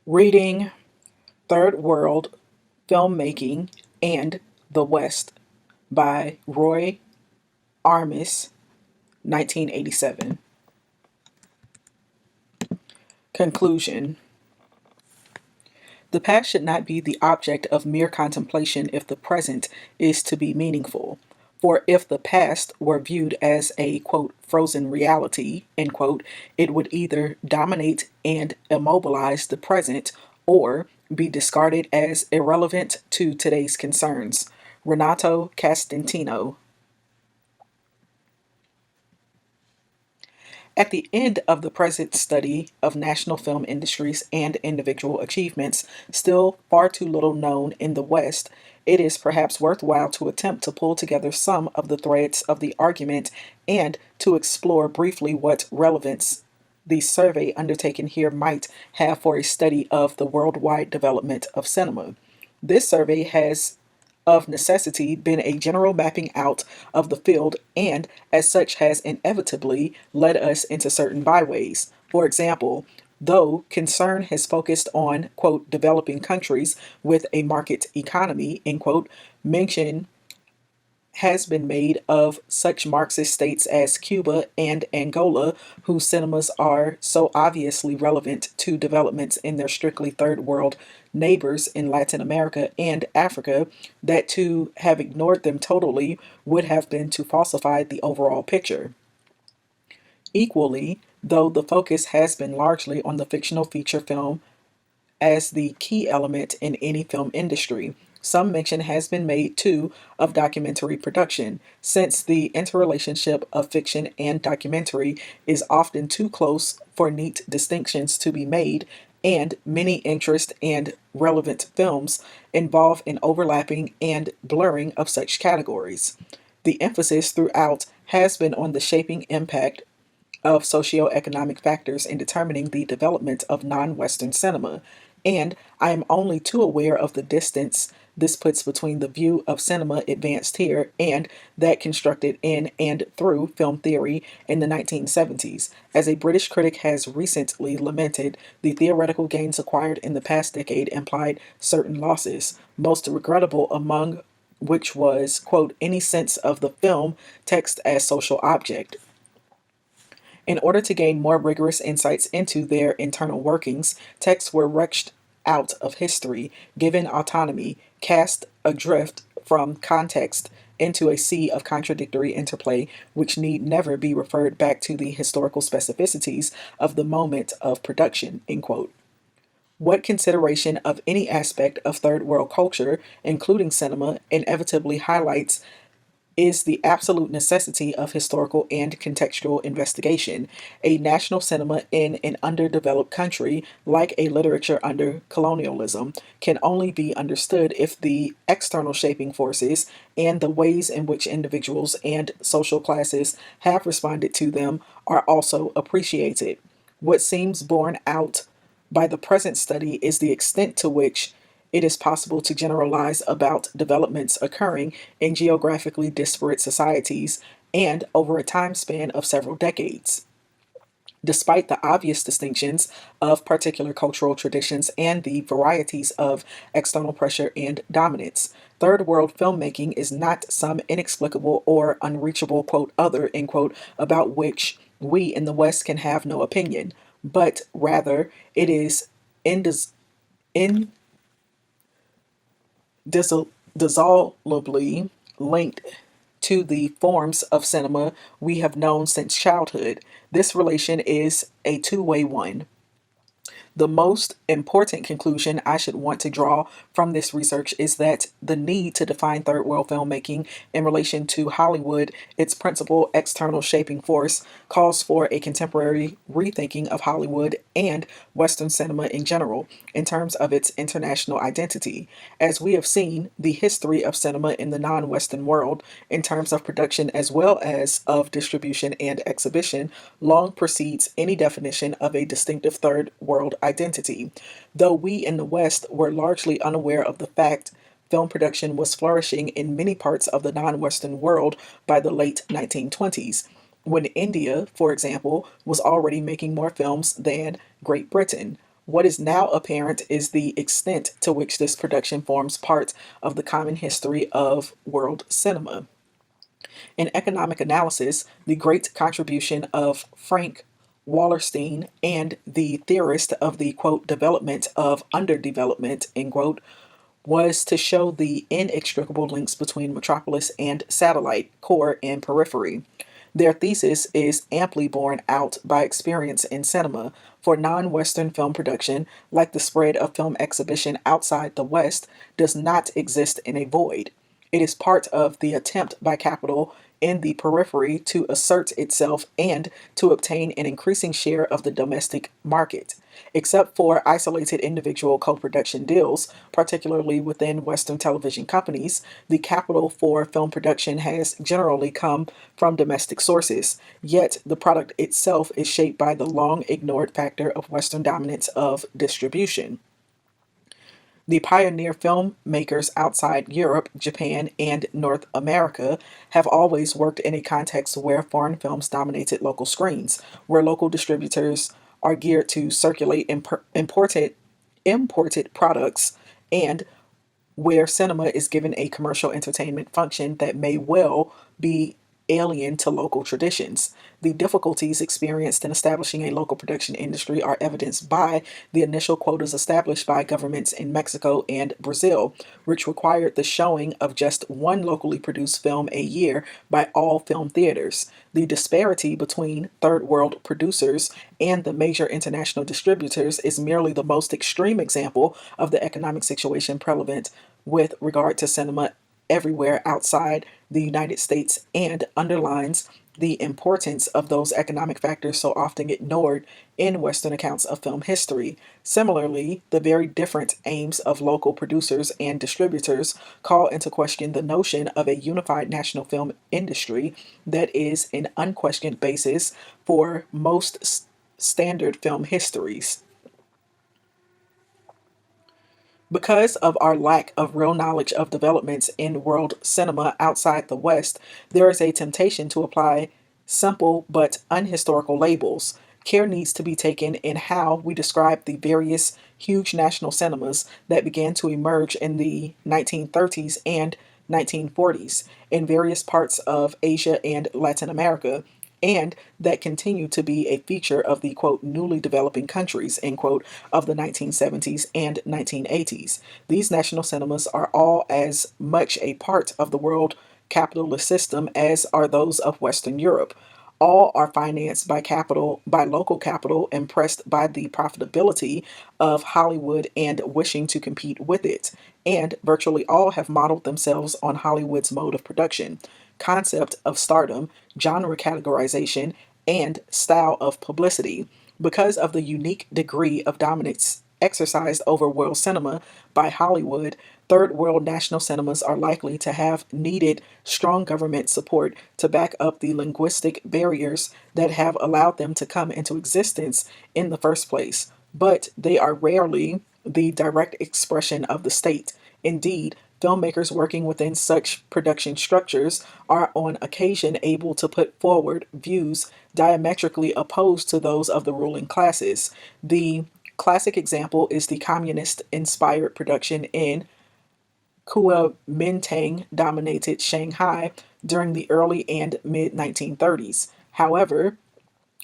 Reading Third World Filmmaking and the West by Roy Armis, 1987. Conclusion. The past should not be the object of mere contemplation if the present is to be meaningful. For if the past were viewed as a, quote, frozen reality, end quote, it would either dominate and immobilize the present or be discarded as irrelevant to today's concerns. Renato Castantino. At the end of the present study of national film industries and individual achievements, still far too little known in the West, it is perhaps worthwhile to attempt to pull together some of the threads of the argument and to explore briefly what relevance the survey undertaken here might have for a study of the worldwide development of cinema. This survey has of necessity been a general mapping out of the field and, as such, has inevitably led us into certain byways. For example, though concern has focused on, quote, developing countries with a market economy, end quote, mention has been made of such Marxist states as Cuba and Angola, whose cinemas are so obviously relevant to developments in their strictly third world neighbors in Latin America and Africa, that to have ignored them totally would have been to falsify the overall picture. Equally, though the focus has been largely on the fictional feature film as the key element in any film industry, some mention has been made too of documentary production, since the interrelationship of fiction and documentary is often too close for neat distinctions to be made, and many interest and relevant films involve an overlapping and blurring of such categories. The emphasis throughout has been on the shaping impact of socioeconomic factors in determining the development of non Western cinema, and I am only too aware of the distance this puts between the view of cinema advanced here and that constructed in and through film theory in the 1970s. As a British critic has recently lamented, the theoretical gains acquired in the past decade implied certain losses, most regrettable among which was, quote, any sense of the film text as social object. In order to gain more rigorous insights into their internal workings, texts were wrenched out of history, given autonomy, cast adrift from context into a sea of contradictory interplay, which need never be referred back to the historical specificities of the moment of production. End quote. What consideration of any aspect of third world culture, including cinema, inevitably highlights is the absolute necessity of historical and contextual investigation. A national cinema in an underdeveloped country, like a literature under colonialism, can only be understood if the external shaping forces and the ways in which individuals and social classes have responded to them are also appreciated. What seems borne out by the present study is the extent to which it is possible to generalize about developments occurring in geographically disparate societies and over a time span of several decades. Despite the obvious distinctions of particular cultural traditions and the varieties of external pressure and dominance, third world filmmaking is not some inexplicable or unreachable, quote, other, end quote, about which we in the West can have no opinion, but rather it is indis- dissolubly linked to the forms of cinema we have known since childhood. This relation is a two-way one. The most important conclusion I should want to draw from this research is that the need to define third world filmmaking in relation to Hollywood, its principal external shaping force, calls for a contemporary rethinking of Hollywood and Western cinema in general in terms of its international identity. As we have seen, the history of cinema in the non Western world, in terms of production as well as of distribution and exhibition, long precedes any definition of a distinctive third world identity. Though we in the West were largely unaware of the fact film production was flourishing in many parts of the non Western world by the late 1920s, when India, for example, was already making more films than Great Britain. What is now apparent is the extent to which this production forms part of the common history of world cinema. In economic analysis, the great contribution of Frank Wallerstein and the theorist of the quote development of underdevelopment end quote was to show the inextricable links between metropolis and satellite, core and periphery. Their thesis is amply borne out by experience in cinema. For non Western film production, like the spread of film exhibition outside the West, does not exist in a void. It is part of the attempt by capital in the periphery to assert itself and to obtain an increasing share of the domestic market. Except for isolated individual co production deals, particularly within Western television companies, the capital for film production has generally come from domestic sources. Yet the product itself is shaped by the long ignored factor of Western dominance of distribution. The pioneer filmmakers outside Europe, Japan, and North America have always worked in a context where foreign films dominated local screens, where local distributors are geared to circulate imported products, and where cinema is given a commercial entertainment function that may well be alien to local traditions. The difficulties experienced in establishing a local production industry are evidenced by the initial quotas established by governments in Mexico and Brazil, which required the showing of just one locally produced film a year by all film theaters. The disparity between third world producers and the major international distributors is merely the most extreme example of the economic situation prevalent with regard to cinema everywhere outside the United States and underlines the importance of those economic factors so often ignored in Western accounts of film history. Similarly, the very different aims of local producers and distributors call into question the notion of a unified national film industry that is an unquestioned basis for most standard film histories. Because of our lack of real knowledge of developments in world cinema outside the West, there is a temptation to apply simple but unhistorical labels. Care needs to be taken in how we describe the various huge national cinemas that began to emerge in the 1930s and 1940s in various parts of Asia and Latin America, and that continue to be a feature of the quote newly developing countries end quote of the 1970s and 1980s. These national cinemas are all as much a part of the world capitalist system as are those of Western Europe. All are financed by local capital, impressed by the profitability of Hollywood and wishing to compete with it. And virtually all have modeled themselves on Hollywood's mode of production, concept of stardom, genre categorization, and style of publicity. Because of the unique degree of dominance exercised over world cinema by Hollywood, third world national cinemas are likely to have needed strong government support to back up the linguistic barriers that have allowed them to come into existence in the first place. But they are rarely the direct expression of the state. Indeed, filmmakers working within such production structures are on occasion able to put forward views diametrically opposed to those of the ruling classes. The classic example is the communist inspired production in Kuomintang dominated Shanghai during the early and mid 1930s. However,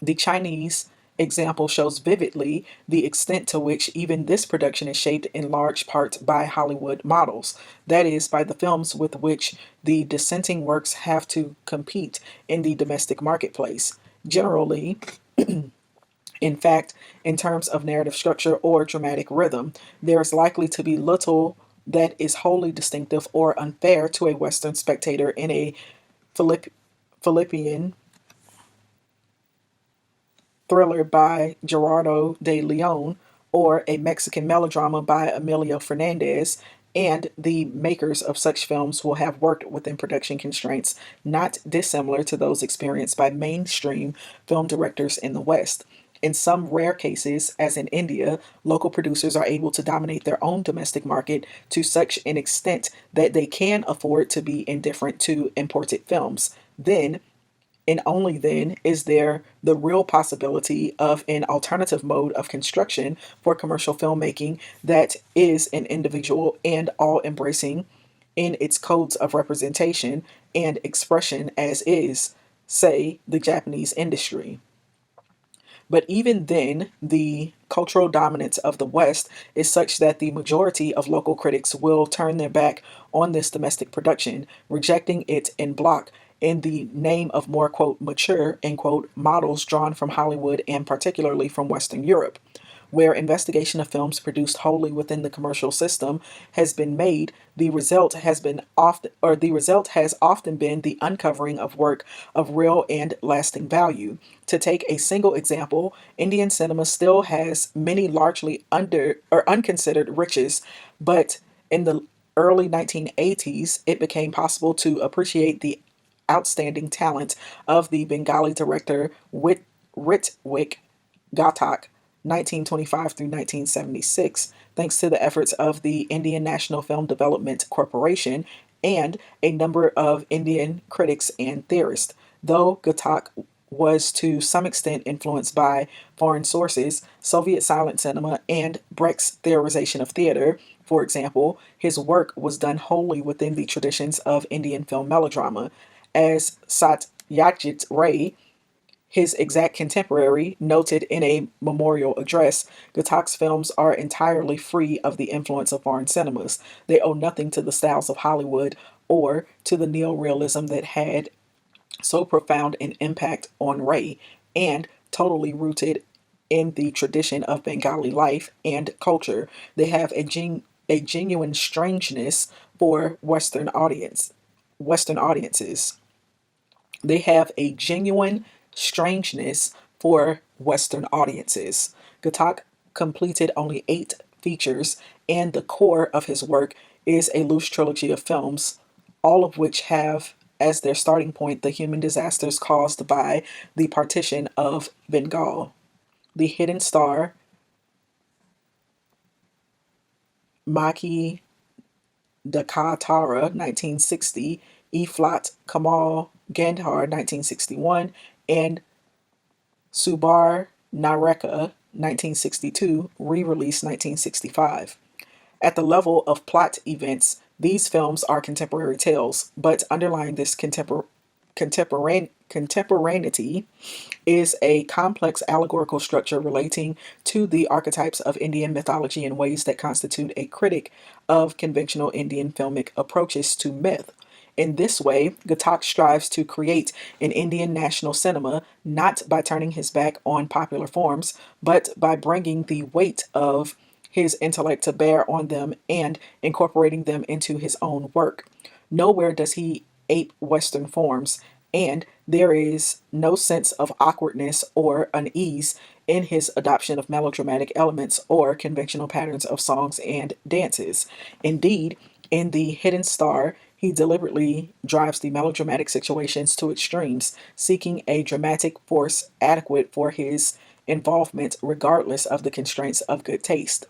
the Chinese example shows vividly the extent to which even this production is shaped in large part by Hollywood models, that is, by the films with which the dissenting works have to compete in the domestic marketplace. Generally, in fact, in terms of narrative structure or dramatic rhythm, there is likely to be little that is wholly distinctive or unfair to a Western spectator in a Philippian thriller by Gerardo de Leon or a Mexican melodrama by Emilio Fernandez, and the makers of such films will have worked within production constraints not dissimilar to those experienced by mainstream film directors in the West. In some rare cases, as in India, local producers are able to dominate their own domestic market to such an extent that they can afford to be indifferent to imported films. Then, and only then is there the real possibility of an alternative mode of construction for commercial filmmaking that is an individual and all embracing in its codes of representation and expression, as is, say, the Japanese industry. But even then, the cultural dominance of the West is such that the majority of local critics will turn their back on this domestic production, rejecting it en bloc in the name of more, quote, mature, end quote, models drawn from Hollywood and particularly from Western Europe, where investigation of films produced wholly within the commercial system has been made. The result has often been the uncovering of work of real and lasting value. To take a single example, Indian cinema still has many largely under or unconsidered riches, but in the early 1980s, it became possible to appreciate the outstanding talent of the Bengali director Ritwik Ghatak, 1925 through 1976, thanks to the efforts of the Indian National Film Development Corporation and a number of Indian critics and theorists. Though Ghatak was to some extent influenced by foreign sources, Soviet silent cinema, and Brecht's theorization of theater, for example, his work was done wholly within the traditions of Indian film melodrama. As Satyajit Ray, his exact contemporary, noted in a memorial address, Ghatak's films are entirely free of the influence of foreign cinemas. They owe nothing to the styles of Hollywood or to the neorealism that had so profound an impact on Ray, and totally rooted in the tradition of Bengali life and culture. They have a genuine strangeness for Western audiences. They have a genuine strangeness for Western audiences. Ghatak completed only 8 features, and the core of his work is a loose trilogy of films, all of which have as their starting point the human disasters caused by the partition of Bengal. The Hidden Star, Maki Dakatara, 1960, E Flat Kamal Gandhar, 1961, and Subar Nareka, 1962, re-released 1965. At the level of plot events, these films are contemporary tales, but underlying this contemporaneity is a complex allegorical structure relating to the archetypes of Indian mythology in ways that constitute a critic of conventional Indian filmic approaches to myth. In this way, Ghatak strives to create an Indian national cinema not by turning his back on popular forms, but by bringing the weight of his intellect to bear on them and incorporating them into his own work. Nowhere does he ape Western forms, and there is no sense of awkwardness or unease in his adoption of melodramatic elements or conventional patterns of songs and dances. Indeed, in The Hidden Star, he deliberately drives the melodramatic situations to extremes, seeking a dramatic force adequate for his involvement regardless of the constraints of good taste.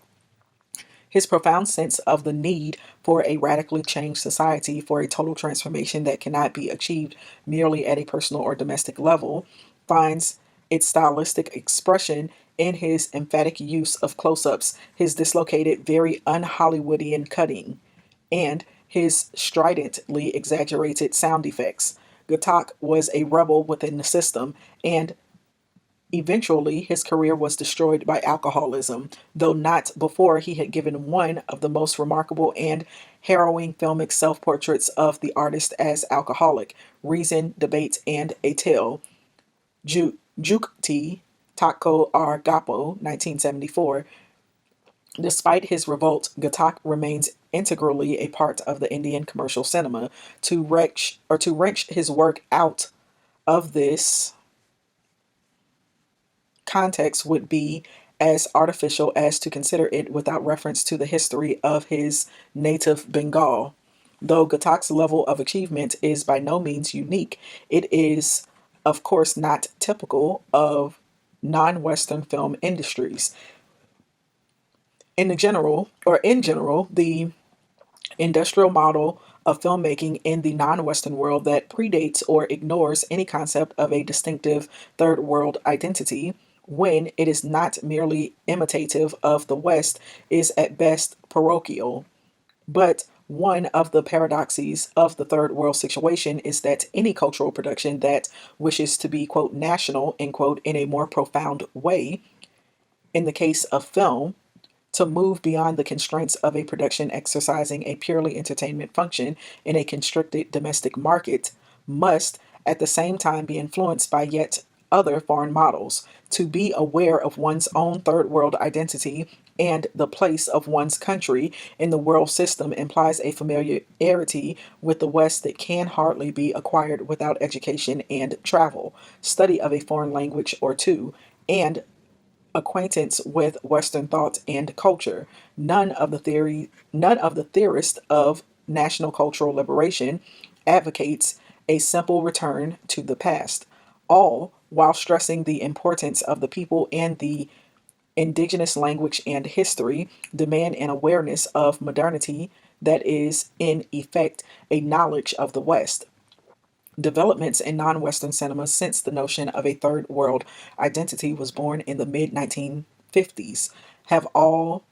His profound sense of the need for a radically changed society, for a total transformation that cannot be achieved merely at a personal or domestic level, finds its stylistic expression in his emphatic use of close ups, his dislocated, very un Hollywoodian cutting, and his stridently exaggerated sound effects. Ghatak was a rebel within the system, and eventually, his career was destroyed by alcoholism, though not before he had given one of the most remarkable and harrowing filmic self portraits of the artist as alcoholic, Reason, Debate, and a Tale. Jukti Tako R. Gapo, 1974. Despite his revolt, Ghatak remains integrally a part of the Indian commercial cinema. To wrench his work out of this context would be as artificial as to consider it without reference to the history of his native Bengal. Though Ghatak's level of achievement is by no means unique, it is, of course, not typical of non Western film industries. In general, the industrial model of filmmaking in the non Western world that predates or ignores any concept of a distinctive third world identity, when it is not merely imitative of the West, is at best parochial. But one of the paradoxes of the third world situation is that any cultural production that wishes to be, quote, national, end quote, in a more profound way, in the case of film, to move beyond the constraints of a production exercising a purely entertainment function in a constricted domestic market, must at the same time be influenced by yet other foreign models. To be aware of one's own third world identity and the place of one's country in the world system implies a familiarity with the West that can hardly be acquired without education and travel, study of a foreign language or two, and acquaintance with Western thought and culture. None of the theorists of national cultural liberation advocates a simple return to the past, all while stressing the importance of the people and the indigenous language and history, demand an awareness of modernity that is, in effect, a knowledge of the West. Developments in non Western cinema since the notion of a third world identity was born in the mid 1950s have all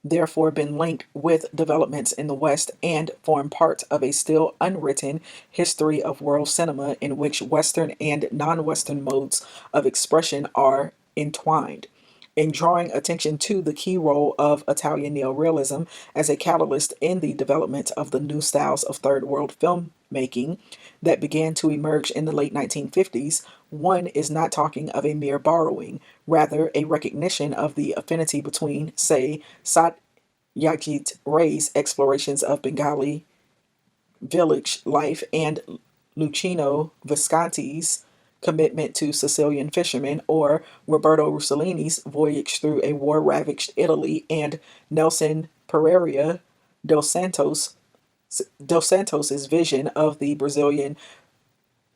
therefore been linked with developments in the West and form part of a still unwritten history of world cinema in which Western and non Western modes of expression are entwined. In drawing attention to the key role of Italian neorealism as a catalyst in the development of the new styles of third world filmmaking that began to emerge in the late 1950s, one is not talking of a mere borrowing, rather, a recognition of the affinity between, say, Satyajit Ray's explorations of Bengali village life and Luchino Visconti's commitment to Sicilian fishermen, or Roberto Rossellini's voyage through a war ravaged Italy, and Nelson Pereira dos Santos dos Santos's vision of the Brazilian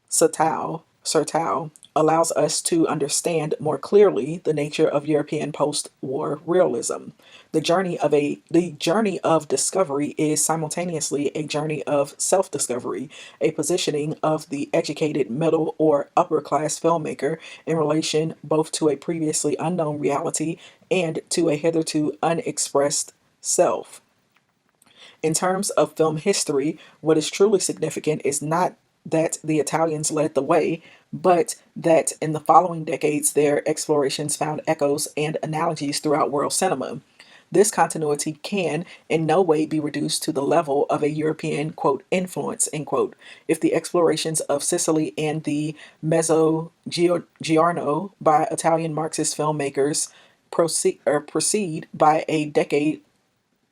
Sertão allows us to understand more clearly the nature of European post-war realism. The journey of discovery is simultaneously a journey of self-discovery, a positioning of the educated middle or upper class filmmaker in relation both to a previously unknown reality and to a hitherto unexpressed self. In terms of film history, what is truly significant is not that the Italians led the way, but that in the following decades their explorations found echoes and analogies throughout world cinema. This continuity can in no way be reduced to the level of a European, quote, influence, end quote. If the explorations of Sicily and the Mezzogiorno by Italian Marxist filmmakers proceed by a decade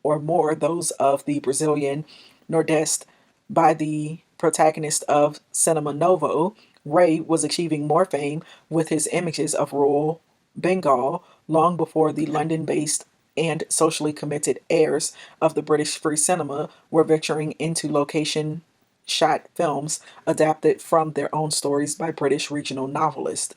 or more those of the Brazilian Nordeste by the protagonist of Cinema Novo, Ray was achieving more fame with his images of rural Bengal long before the London based and socially committed heirs of the British Free Cinema were venturing into location shot films adapted from their own stories by British regional novelists.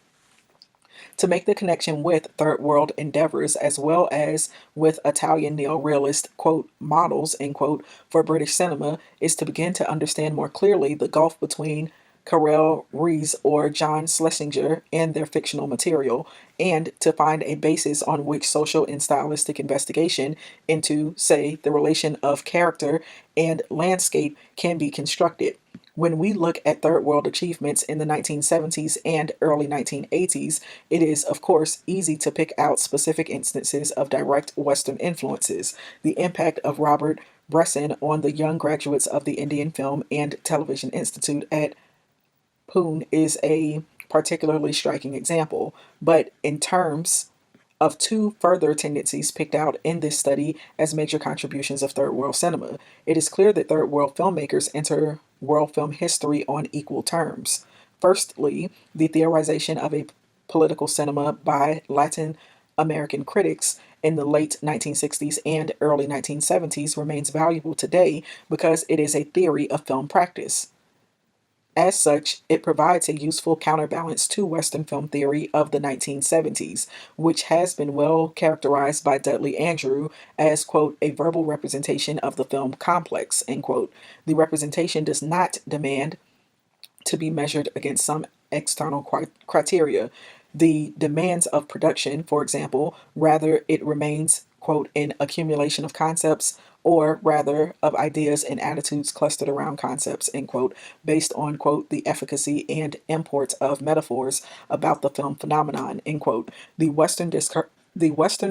To make the connection with third world endeavors as well as with Italian neorealist, quote, models, end quote, for British cinema is to begin to understand more clearly the gulf between Karel Rees or John Schlesinger and their fictional material, and to find a basis on which social and stylistic investigation into, say, the relation of character and landscape can be constructed. When we look at third world achievements in the 1970s and early 1980s, it is, of course, easy to pick out specific instances of direct Western influences. The impact of Robert Bresson on the young graduates of the Indian Film and Television Institute at Pune is a particularly striking example. But in terms of two further tendencies picked out in this study as major contributions of third world cinema, it is clear that third world filmmakers enter world film history on equal terms. Firstly, the theorization of a political cinema by Latin American critics in the late 1960s and early 1970s remains valuable today because it is a theory of film practice. As such, it provides a useful counterbalance to Western film theory of the 1970s, which has been well characterized by Dudley Andrew as, quote, a verbal representation of the film complex, end quote. The representation does not demand to be measured against some external criteria. The demands of production, for example, rather it remains, quote, an accumulation of concepts, or rather of ideas and attitudes clustered around concepts, end quote, based on, quote, the efficacy and import of metaphors about the film phenomenon, end quote. The Western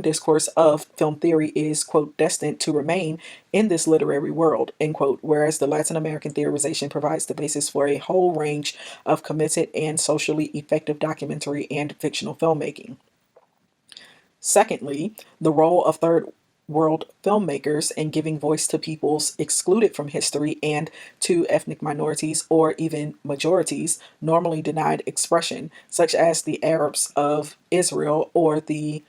discourse of film theory is, quote, destined to remain in this literary world, end quote, whereas the Latin American theorization provides the basis for a whole range of committed and socially effective documentary and fictional filmmaking. Secondly, the role of third world filmmakers in giving voice to peoples excluded from history and to ethnic minorities or even majorities normally denied expression, such as the Arabs of Israel or the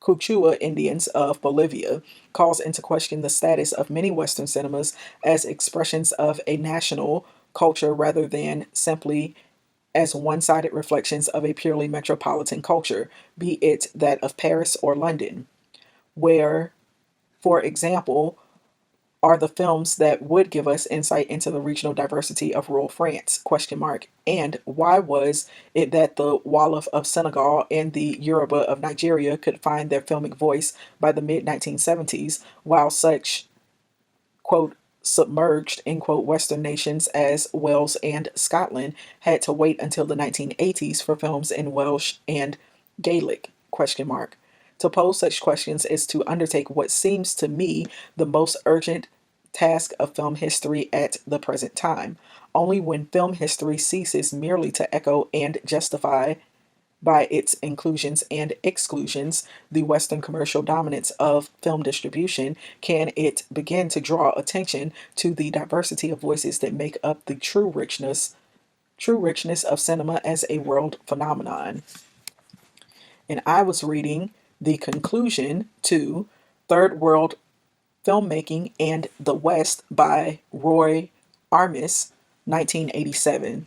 Quechua Indians of Bolivia, calls into question the status of many Western cinemas as expressions of a national culture rather than simply as one sided reflections of a purely metropolitan culture, be it that of Paris or London, where, for example, are the films that would give us insight into the regional diversity of rural France? Question mark. And why was it that the Wolof of Senegal and the Yoruba of Nigeria could find their filmic voice by the mid 1970s, while such, quote, submerged, end quote, Western nations as Wales and Scotland had to wait until the 1980s for films in Welsh and Gaelic? Question mark. To pose such questions is to undertake what seems to me the most urgent task of film history at the present time. Only when film history ceases merely to echo and justify by its inclusions and exclusions, the Western commercial dominance of film distribution, can it begin to draw attention to the diversity of voices that make up the true richness of cinema as a world phenomenon. And I was reading the conclusion to Third World Filmmaking and the West by Roy Armis, 1987.